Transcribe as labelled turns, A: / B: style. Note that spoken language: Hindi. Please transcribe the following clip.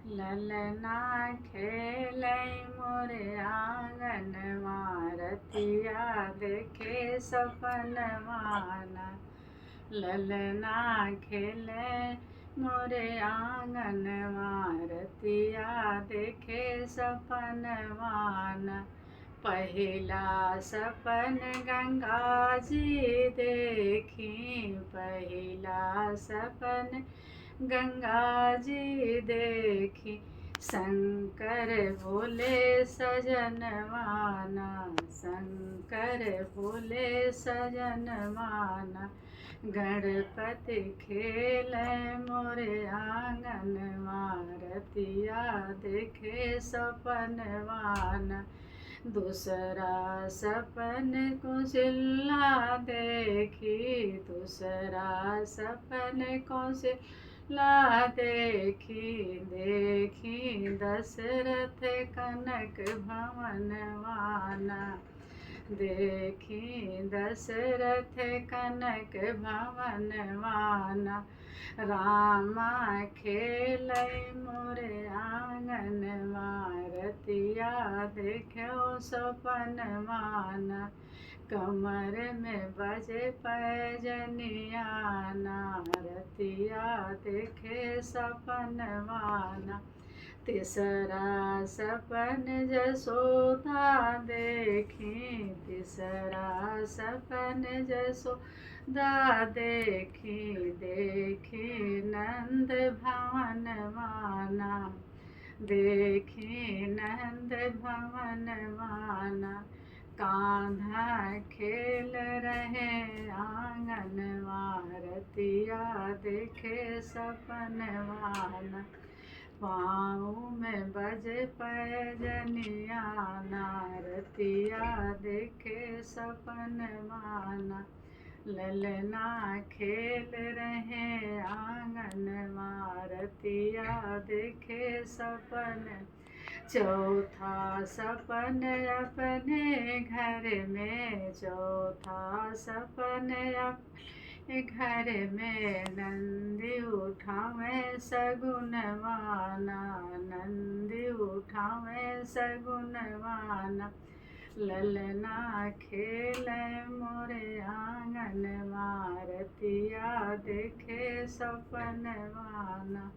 A: ललना खेलै मोरे आंगनवा, रतिया देखे सपनवाना। ललना खेलै मोरे आंगनवा, रतिया देखे सपनवाना। पहिला सपन गंगा जी देखी, पहिला सपन गंगा जी देखी। शंकर बोले सजनवाना, शंकर बोले सजनवाना। गणपति खेले मोरे आंगनवा, रतिया देखे सपनवाना। दूसरा सपन कौशल्या देखी, दूसरा सपन कौशल्या देखी। देखी दशरथ कनक भवनवाना, देखी दशरथ कनक भवनवाना। रामा खेलै मोरे आंगनवा, रतिया देखो सपनवाना। कमर में बजे पैजनियाना, रतिया देखे सपनवाना। तीसरा सपन जसोदा देखी, तीसरा सपन जसोदा देखी। देखी नंद भवनवाना, देखी नंद भवनवाना। कान्हा खेल रहे आंगनवा, रतिया देखे सपनवाना। पाँव में बजे पैजनियाना, रतिया देखे सपनवाना। ललना खेल रहे आंगनवा, रतिया देखे सपन। चौथा सपन अपने घर में, चौथा सपन अपने घर में। नंदी उठावे सगुनवाना, नंदी उठावे सगुनवाना। ललना खेलै मोरे आंगनवा, रतिया देखे सपनवाना।